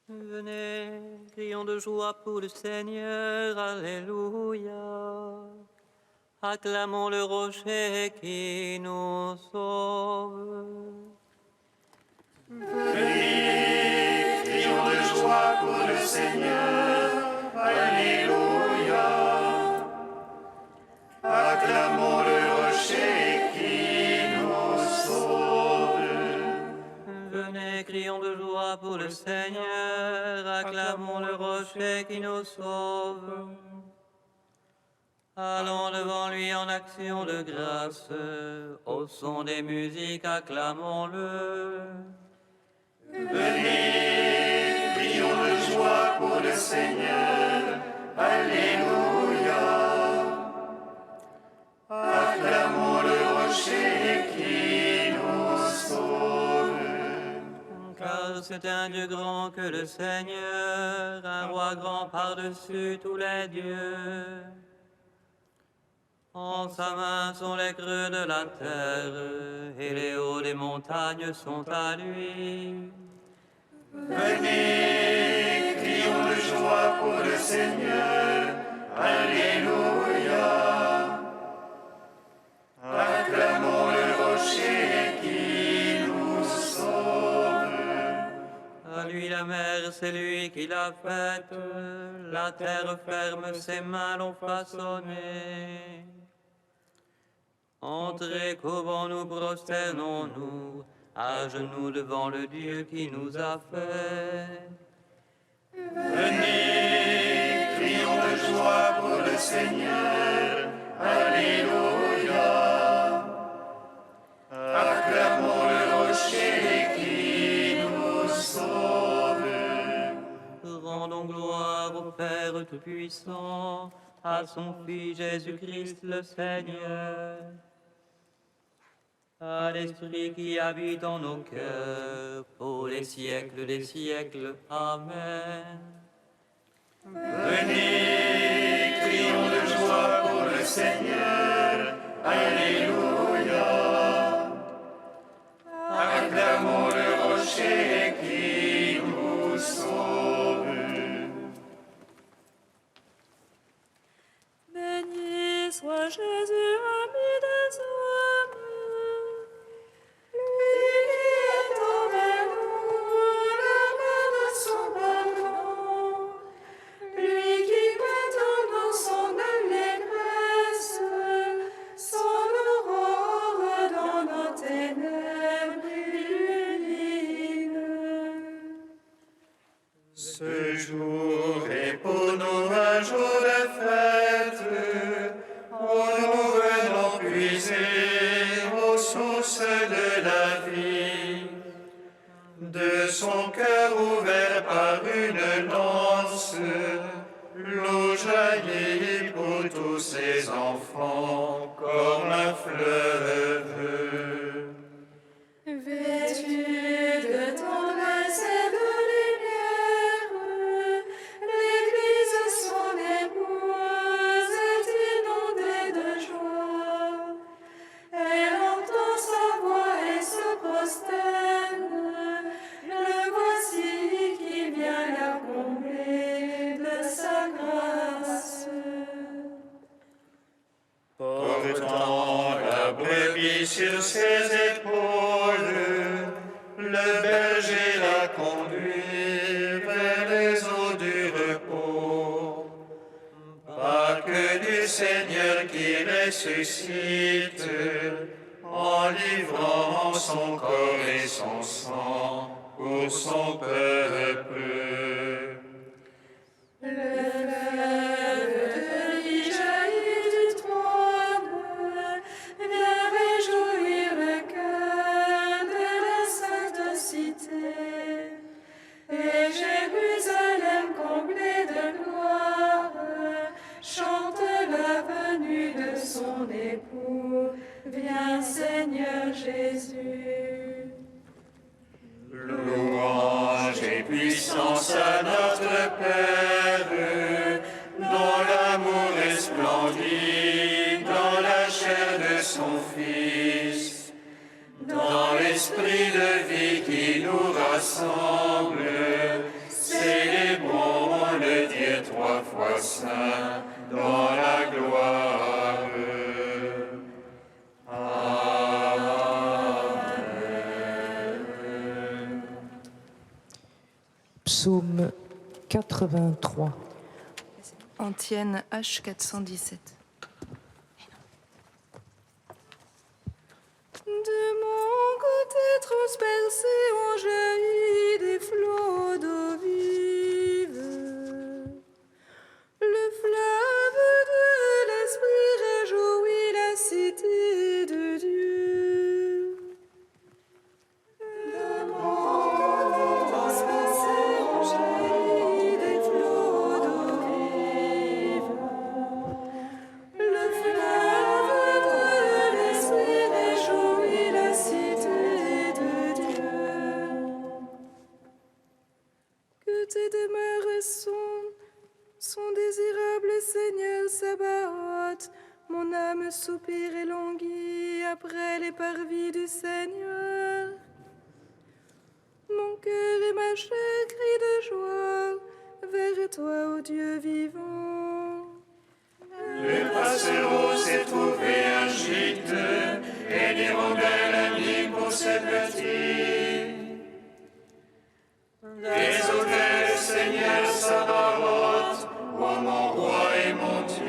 Venez, crions de joie pour le Seigneur, Alléluia. Acclamons le rocher qui nous sauve. Venez, crions de joie pour le Seigneur, Alléluia. Acclamons le rocher qui nous sauve. Venez, crions de joie pour le Seigneur, acclamons le rocher qui nous sauve. Allons devant lui en action de grâce, au son des musiques, acclamons-le. Venez, crions de joie pour le Seigneur, Alléluia. Acclamons le rocher qui nous sauve. Car c'est un Dieu grand que le Seigneur, un roi grand par-dessus tous les dieux. En sa main sont les creux de la terre, et les hauts des montagnes sont à lui. Venez, crions de joie pour le Seigneur, Alléluia. Acclamons le rocher qui nous sauve. À lui la mer, c'est lui qui l'a faite, la terre ferme, ses mains l'ont façonnée. Entrez, courons-nous, prosternons-nous, à genoux devant le Dieu qui nous a fait. Venez, crions de joie pour le Seigneur, Alléluia. Acclamons le rocher qui nous sauve. Rendons gloire au Père Tout-Puissant, à son Fils Jésus-Christ le Seigneur, à l'Esprit qui habite en nos cœurs, pour les siècles des siècles. Amen. Venez, crions de joie pour le Seigneur, Alléluia. Acclamons le rocher qui nous sauve. Béni soit Jésus, ami des hommes, lui qui est envers nous la main de son pardon, lui qui pétille dans son allégresse, son aurore dans nos ténèbres illumine. Ce jour est pour nous un jour de fête, où nous venons puiser aux sources de la vie. De son cœur ouvert par une lance, l'eau jaillit pour tous ses enfants comme un fleuve. Vêtu de tendresse et de lumière, l'Église, son épouse, est inondée de joie. Elle entend sa voix et se prosterne. Le voici qui vient la combler de sa grâce. Portant la brebis sur ses épaules, le berger la conduit vers les eaux du repos. Pâques du Seigneur qui ressuscite, en livrant son corps et son sang pour son peuple. Le fleuve de vie jaillit du trône, vient réjouir le cœur de la sainte cité. Et Jérusalem comblée de gloire, chante la venue de son époux. Viens Seigneur Jésus. Louange et puissance à notre Père, dont l'amour resplendit dans la chair de son Fils, dans l'esprit de vie qui nous rassemble. C'est toi saint, dans la gloire. Amen. Psaume 83. Antienne H 417. De mon côté transpercé ont jailli des flots d'eau vive. Le fleuve de l'esprit réjouit la cité de Dieu. De mon côté transpercé ont jailli des flots d'eau vive. Le fleuve de l'esprit réjouit la cité de Dieu. Que tes demeures sont désirables, Seigneur Sabaoth. Mon âme soupire et languit après les parvis du Seigneur. Mon cœur et ma chair crient de joie vers toi, ô Dieu vivant. Le passereau s'est trouvé un gîte, et l'hirondelle un nid pour ses petits. Des autels, Seigneur Sabaoth, ô mon roi et mon Dieu.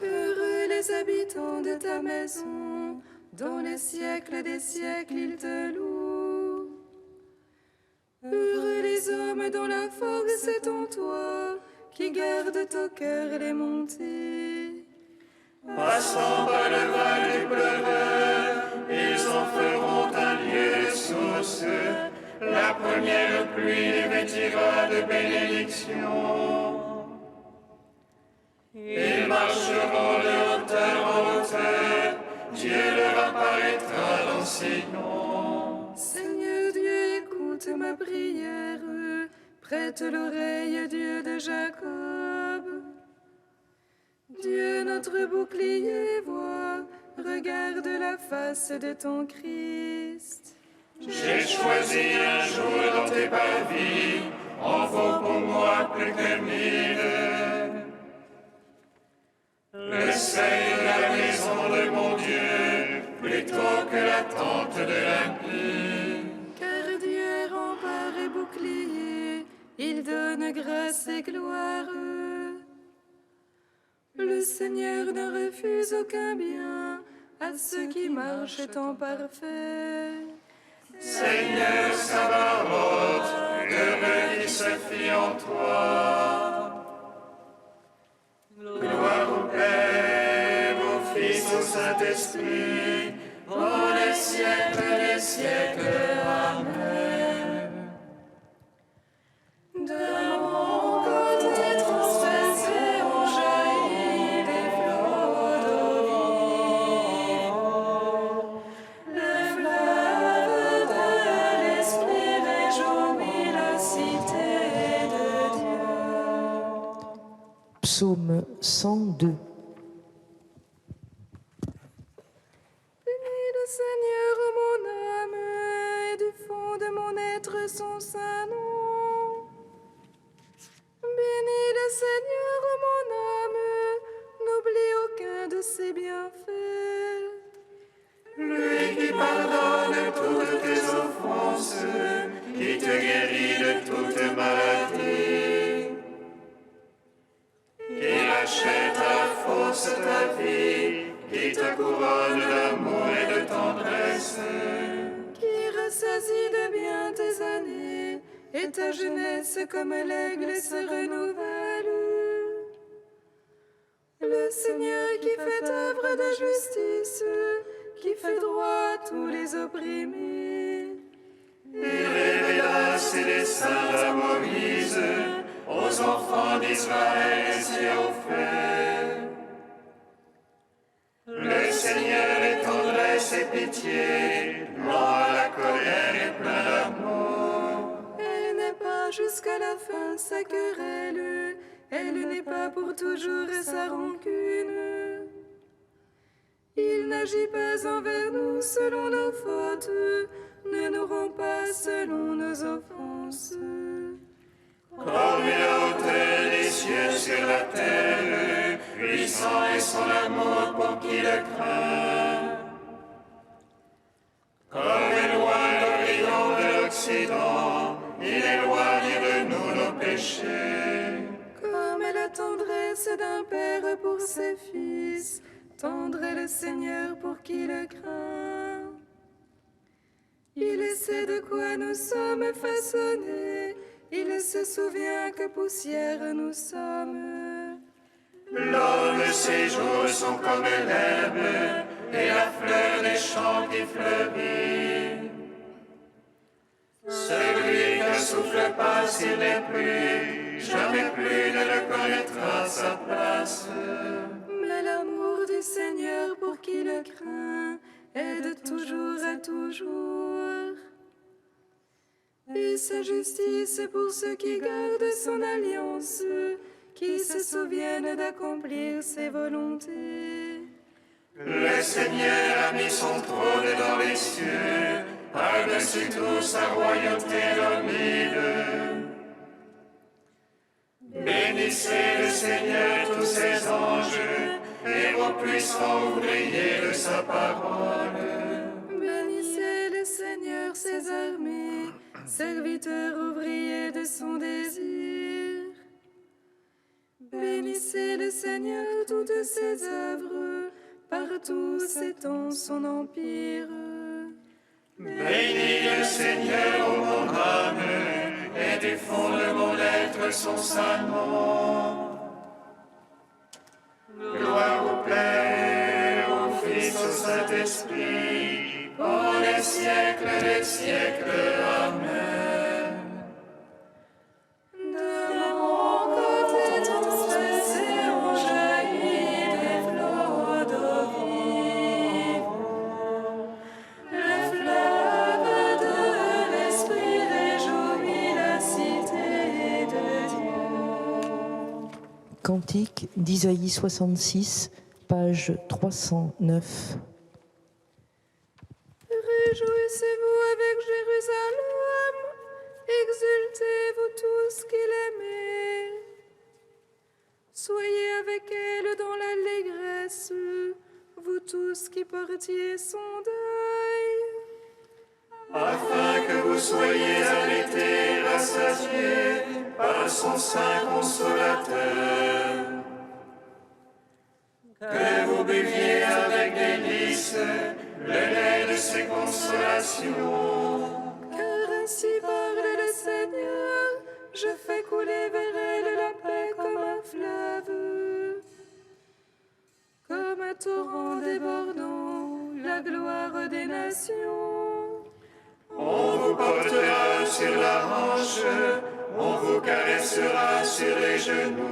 Heureux les habitants de ta maison, dans les siècles des siècles ils te louent. Heureux les hommes dont la force est en toi, qui gardent au cœur les montées. Passant par le val du pleureur, ils en feront un lieu de source. La première pluie les vêtira de bénédiction. Ils marcheront de hauteur en hauteur, Dieu leur apparaîtra dans Sion. Seigneur Dieu, écoute ma prière, prête l'oreille, Dieu de Jacob. Dieu, notre bouclier, vois, regarde la face de ton Christ. J'ai choisi un jour dans tes parvis, en vaut pour moi plus que 1000. Le seuil de la maison de mon Dieu, plutôt que la tente de l'impie. Car Dieu est rempart et bouclier, il donne grâce et gloire. Le Seigneur ne refuse aucun bien à ceux qui marchent en parfait. Seigneur Sabaoth, heureux qui se fie en toi. Gloire au Père, au Fils, au Saint-Esprit, pour les siècles des siècles. Amen. De mon côté transpercé ont jailli des flots d'eau vive. Le fleuve de l'esprit réjouit la cité de Dieu. Psaume 102. Bénis le Seigneur, ô mon âme, et du fond de mon être son saint nom. Bénis le Seigneur, ô mon âme, n'oublie aucun de ses bienfaits. Lui qui pardonne toutes tes offenses, qui te guérit de toute maladie, qui rachète à la force ta vie, qui te couronne d'amour et de tendresse, Qui rassasie de bien tes années, et ta jeunesse comme l'aigle se renouvelle. Le Seigneur qui fait œuvre de justice, qui fait droit à tous les opprimés. il révéla ses desseins à Moïse, aux enfants d'Israël et aux frères. Le Seigneur est tendresse et pitié, lent à la colère et plein d'amour. Elle n'est pas jusqu'à la fin sa querelle, elle n'est pas pour toujours sa rancune. Il n'agit pas envers nous selon nos fautes, ne nous rend pas selon nos offenses. Comme la hauteur des cieux son amour pour qui le craint. Comme est loin l'Orient de l'Occident, il éloigne de nous nos péchés. Comme est la tendresse d'un père pour ses fils, tendre est le Seigneur pour qui le craint. Il sait de quoi nous sommes façonnés, il se souvient que poussière nous sommes. L'homme, ses jours sont comme l'herbe, et la fleur des champs qui fleurit. Celui qui ne souffle pas s'il n'est plus, jamais plus ne le connaîtra sa place. Mais l'amour du Seigneur pour qui le craint est de toujours à toujours. Et sa justice pour ceux qui gardent son alliance, qui se souviennent d'accomplir ses volontés. Le Seigneur a mis son trône dans les cieux, par-dessus tout sa royauté dormide. Bénissez le Seigneur tous ses anges, et vos puissants ouvriers de sa parole. Bénissez le Seigneur ses armées, serviteurs ouvriers de son désir. Bénissez le Seigneur toutes ses œuvres, partout s'étend son empire. Bénis le Seigneur, ô mon âme, et du fond de mon être son saint nom. Gloire au Père, au Fils, au Saint-Esprit, pour les siècles des siècles. Amen. De mon côté transpercé ont jailli des flots d'eau vive. Le fleuve de l'Esprit réjouit la cité de Dieu. Cantique d'Isaïe 66, page 309. Réjouissez-vous avec Jérusalem, exultez-vous tous qui l'aimez. Soyez avec elle dans l'allégresse, vous tous qui portiez son deuil. Afin que vous soyez arrêtés, rassasiés par son Saint Consolateur. Que vous buviez avec délices le lait de ses consolations. Car ainsi parle le Seigneur, je fais couler vers elle la paix comme un fleuve, comme un torrent débordant, la gloire des nations. On vous portera sur la hanche, on vous caressera sur les genoux.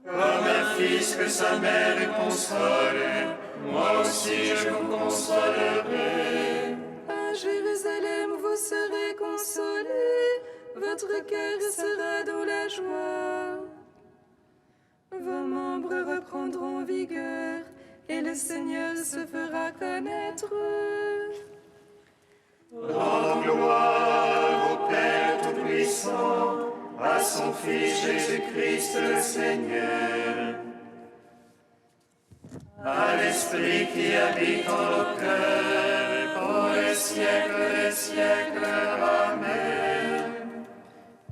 Comme un fils que sa mère console, moi aussi je vous consolerai. À Jérusalem vous serez consolés, votre cœur sera dans la joie. Vos membres reprendront vigueur, et le Seigneur se fera connaître. Rendons gloire au Père Tout-Puissant, à son Fils Jésus-Christ le Seigneur, à l'Esprit qui habite en nos cœurs, pour les siècles des siècles. Amen.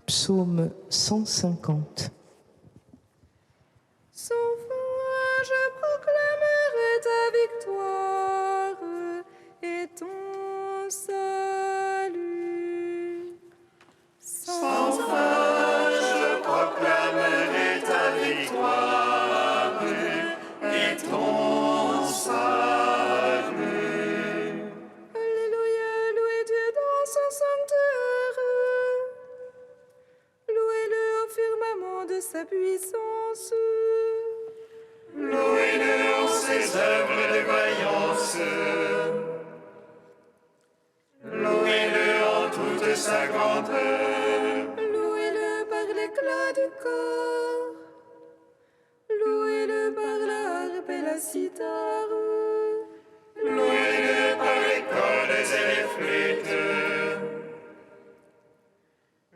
Psaume 150. Sans fin, je proclamerai ta victoire et ton salut. Sans fin, je proclamerai ta victoire et ton salut. Alléluia, louez Dieu dans son sanctuaire. Louez-le au firmament de sa puissance. Louez-le en ses œuvres de vaillance. Louez-le en toute sa grandeur. Louez-le par l'éclat du corps. Louez-le par la harpe et la cithare. Louez-le par les cordes et les flûtes.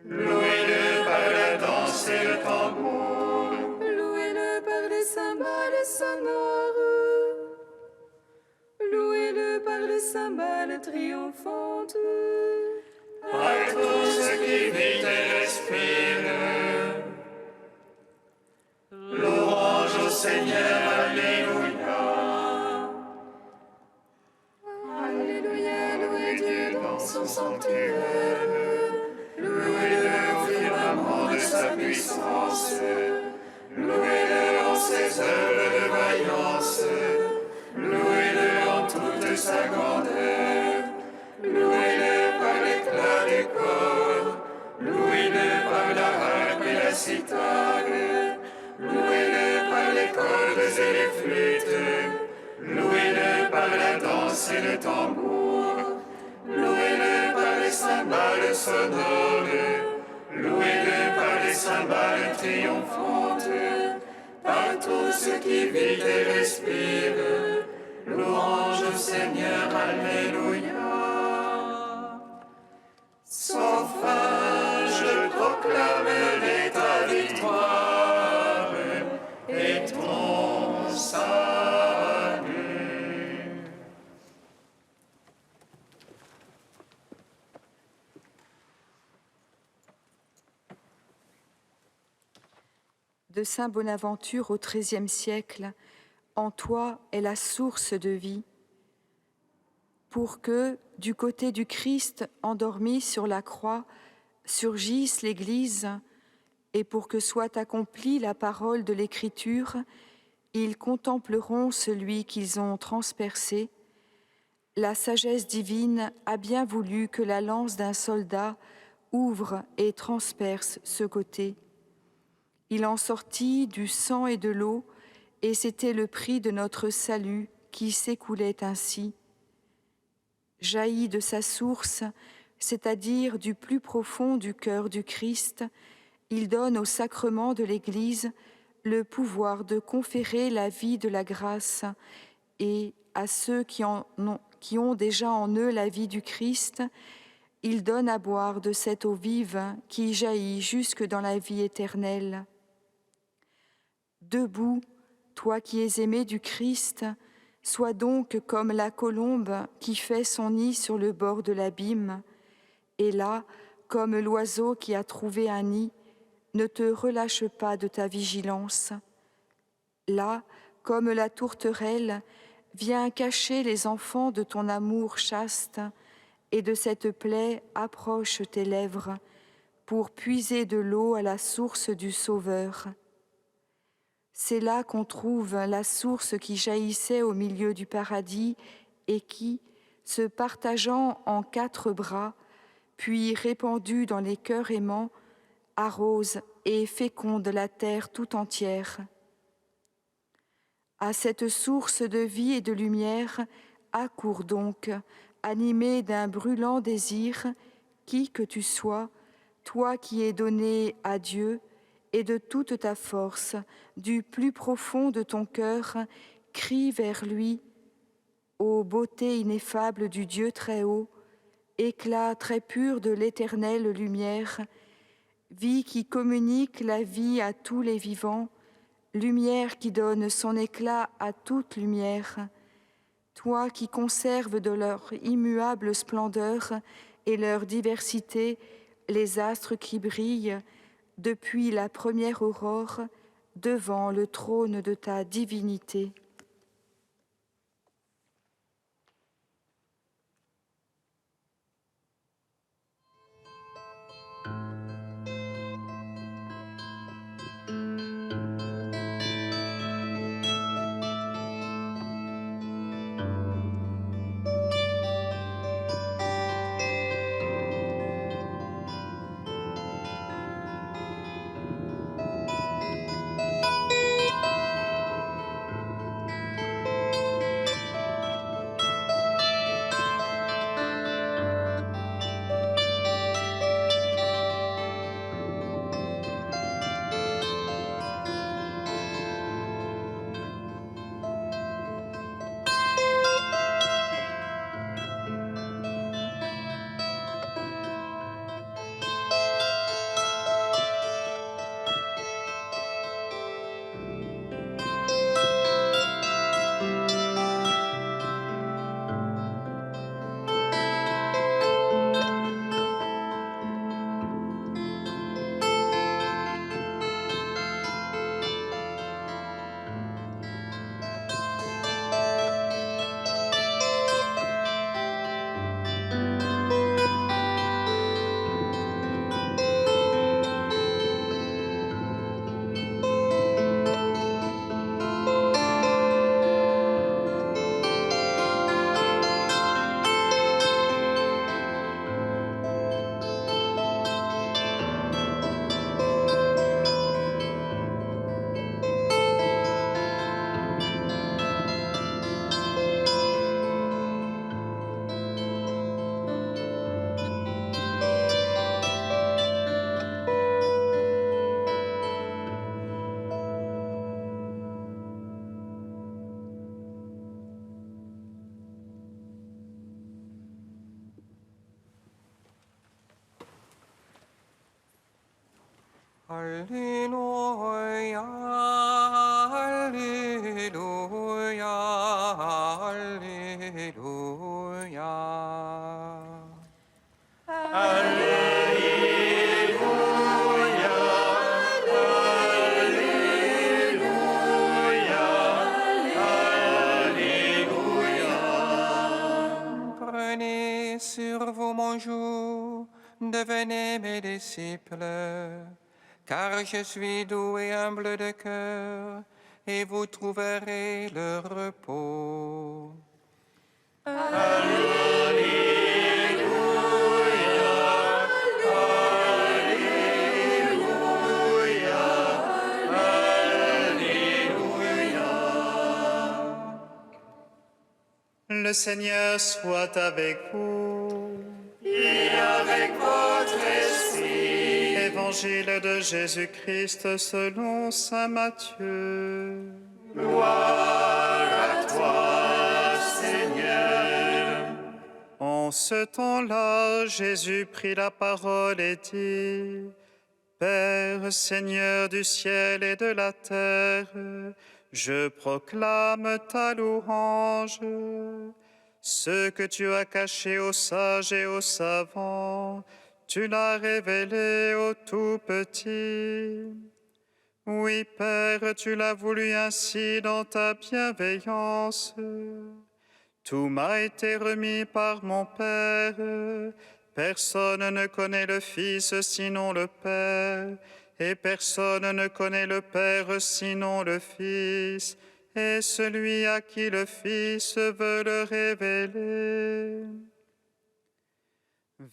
Louez-le par la danse et le tambour. Louez-le mâle triomphante. À tout ce qui vit et respire. Louange au Seigneur, Alléluia. Alléluia, louez Dieu dans son sanctuaire. Louez-le au firmament de sa puissance. Louez-le en ses œuvres de vaillance. Louez-le en toute sa grandeur. Louez-le par l'éclat du corps. Louez-le par la harpe et la cithare. Louez-le par les cordes et les flûtes. Louez-le par la danse et le tambour. Louez-le par les cymbales sonores. Louez-le par les cymbales triomphantes. Par tout ce qui vit et respire. Louange au Seigneur, Alléluia. Sans fin, je proclamerai ta victoire et ton salut. De Saint Bonaventure au XIIIe siècle, en toi est la source de vie, pour que, du côté du Christ endormi sur la croix, surgisse l'Église, et pour que soit accomplie la parole de l'Écriture, ils contempleront celui qu'ils ont transpercé. La sagesse divine a bien voulu que la lance d'un soldat ouvre et transperce ce côté. Il en sortit du sang et de l'eau, et c'était le prix de notre salut qui s'écoulait ainsi. Jaillit de sa source, c'est-à-dire du plus profond du cœur du Christ, il donne au sacrement de l'Église le pouvoir de conférer la vie de la grâce, et à ceux qui ont déjà en eux la vie du Christ, il donne à boire de cette eau vive qui jaillit jusque dans la vie éternelle. Debout, toi qui es aimé du Christ, sois donc comme la colombe qui fait son nid sur le bord de l'abîme, et là, comme l'oiseau qui a trouvé un nid, ne te relâche pas de ta vigilance. Là, comme la tourterelle, viens cacher les enfants de ton amour chaste, et de cette plaie approche tes lèvres, pour puiser de l'eau à la source du Sauveur. C'est là qu'on trouve la source qui jaillissait au milieu du paradis et qui, se partageant en 4 bras, puis répandue dans les cœurs aimants, arrose et féconde la terre tout entière. À cette source de vie et de lumière, accours donc, animé d'un brûlant désir, qui que tu sois, toi qui es donné à Dieu, et de toute ta force, du plus profond de ton cœur, crie vers lui, ô beauté ineffable du Dieu très haut, éclat très pur de l'éternelle lumière, vie qui communique la vie à tous les vivants, lumière qui donne son éclat à toute lumière, toi qui conserves de leur immuable splendeur et leur diversité les astres qui brillent, depuis la première aurore, devant le trône de ta divinité. Alléluia, Alléluia, Alléluia. Prenez sur vous mon joug, devenez mes disciples, car je suis doux et humble de cœur, et vous trouverez le repos. Le Seigneur soit avec vous. Et avec votre esprit. Évangile de Jésus-Christ selon saint Matthieu. Gloire à toi, Seigneur. En ce temps-là, Jésus prit la parole et dit, Père, Seigneur du ciel et de la terre, je proclame ta louange. Ce que tu as caché aux sages et aux savants, tu l'as révélé aux tout petits. Oui, Père, tu l'as voulu ainsi dans ta bienveillance. Tout m'a été remis par mon Père. Personne ne connaît le Fils sinon le Père, et personne ne connaît le Père sinon le Fils, et celui à qui le Fils veut le révéler.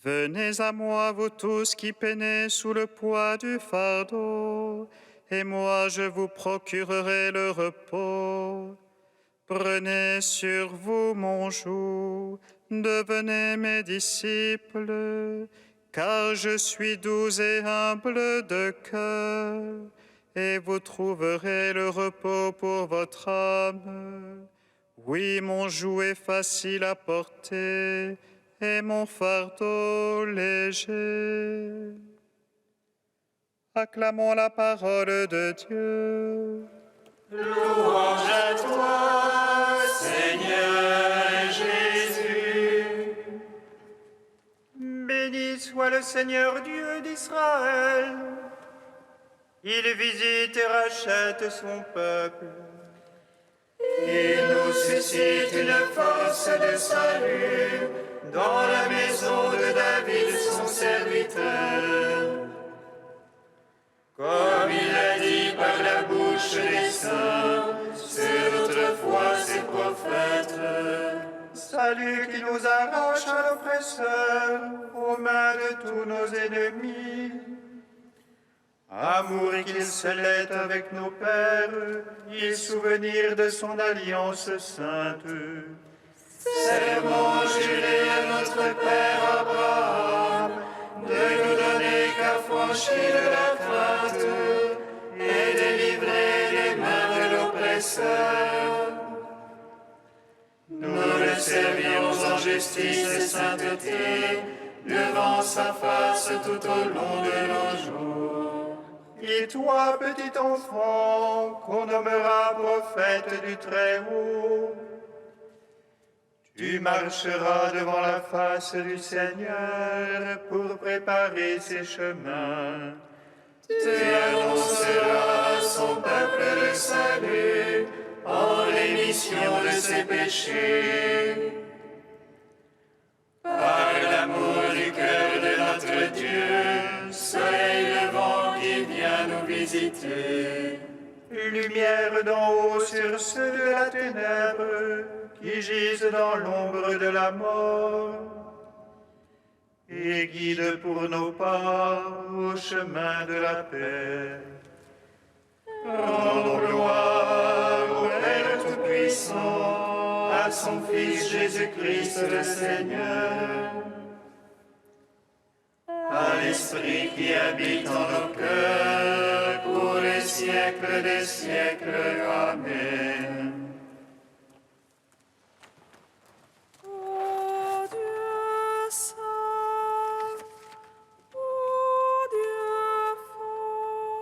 Venez à moi, vous tous qui peinez sous le poids du fardeau, et moi je vous procurerai le repos. Prenez sur vous mon joug, devenez mes disciples, car je suis doux et humble de cœur, et vous trouverez le repos pour votre âme. Oui, mon joug est facile à porter, et mon fardeau léger. Acclamons la parole de Dieu. Louange à toi, Seigneur Jésus. Béni soit le Seigneur Dieu d'Israël. Il visite et rachète son peuple. Il nous suscite une force de salut dans la maison de David, son serviteur. Comme il a dit par la bouche des saints, sur notre foi ses prophètes. Salut qui nous arrache à l'oppresseur, aux mains de tous nos ennemis. Amour qu'il se lègue avec nos pères, et souvenir de son alliance sainte. Serment juré à notre Père Abraham, de nous donner qu'affranchis de la crainte, et délivrer des mains de l'oppresseur. Nous le servions en justice et sainteté, devant sa face tout au long de nos jours. Et toi, petit enfant, qu'on nommera prophète du Très-Haut, tu marcheras devant la face du Seigneur pour préparer ses chemins. Tu annonceras à son peuple le salut, en rémission de ses péchés. Par l'amour du cœur de notre Dieu, soleil levant qui vient nous visiter. Lumière d'en haut sur ceux de la ténèbre, qui gisent dans l'ombre de la mort, et guide pour nos pas au chemin de la paix. Rendons gloire au Père Tout-Puissant, à son Fils Jésus-Christ le Seigneur, à l'Esprit qui habite en nos cœurs, pour les siècles des siècles. Amen. Ô Dieu saint, ô Dieu fort,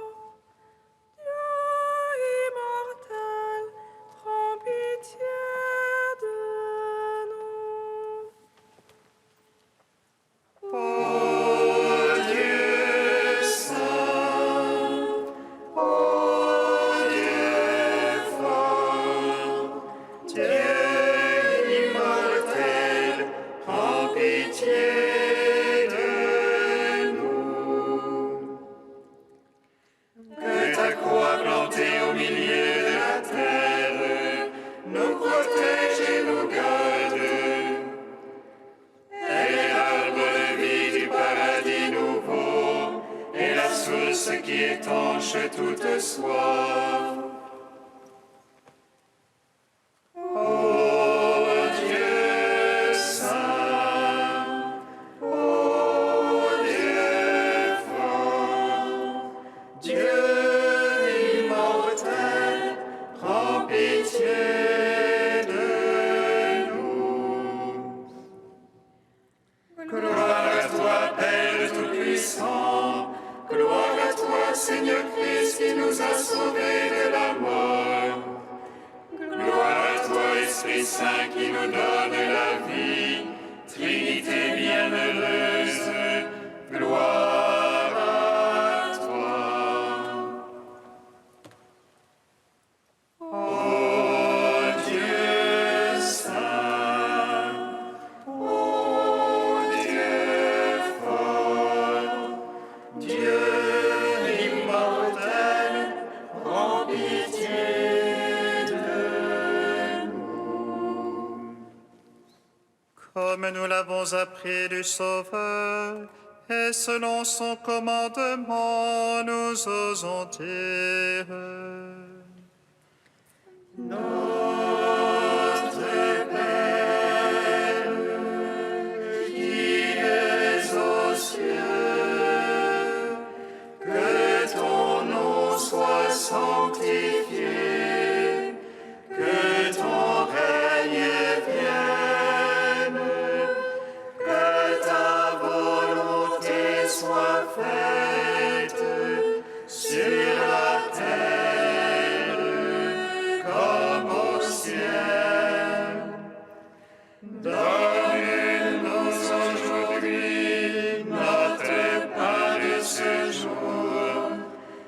source qui étanche toute soif. Seigneur Christ qui nous a sauvés de la mort. Gloire à toi, Esprit Saint qui nous donne la vie, Trinité bienheureuse, gloire à toi. Ô Dieu saint, ô Dieu fort, Dieu comme nous l'avons appris du Sauveur, et selon son commandement, nous osons dire: Notre Père, qui es aux cieux, que ton nom soit sanctifié, que ton règne vienne, que ta volonté soit faite sur la terre comme au ciel. Donne-nous aujourd'hui notre pain de ce jour.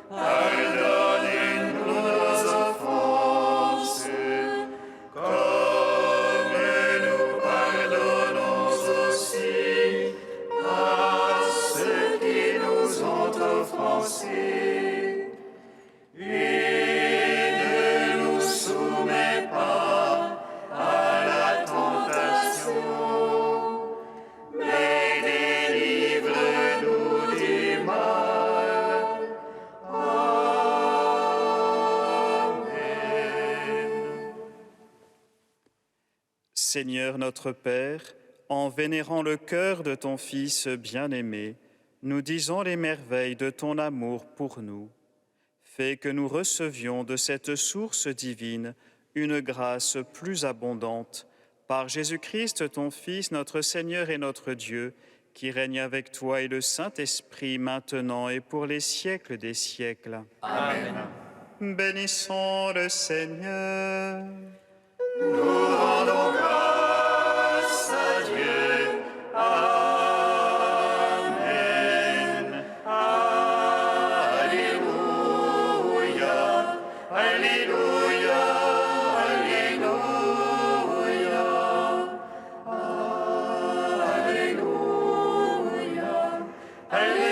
Pardonne-nous nos offenses, comme nous pardonnons aussi à ceux qui nous ont offensés. Et ne nous soumets pas à la tentation, mais délivre-nous du mal. Amen. Seigneur notre Père, en vénérant le cœur de ton Fils bien-aimé, nous disons les merveilles de ton amour pour nous. Fais que nous recevions de cette source divine une grâce plus abondante, par Jésus-Christ, ton Fils, notre Seigneur et notre Dieu, qui règne avec toi et le Saint-Esprit maintenant et pour les siècles des siècles. Amen. Bénissons le Seigneur. Nous rendons grâce à Dieu. Amen. Alléluia. Alléluia. Alléluia. Alléluia. Alléluia.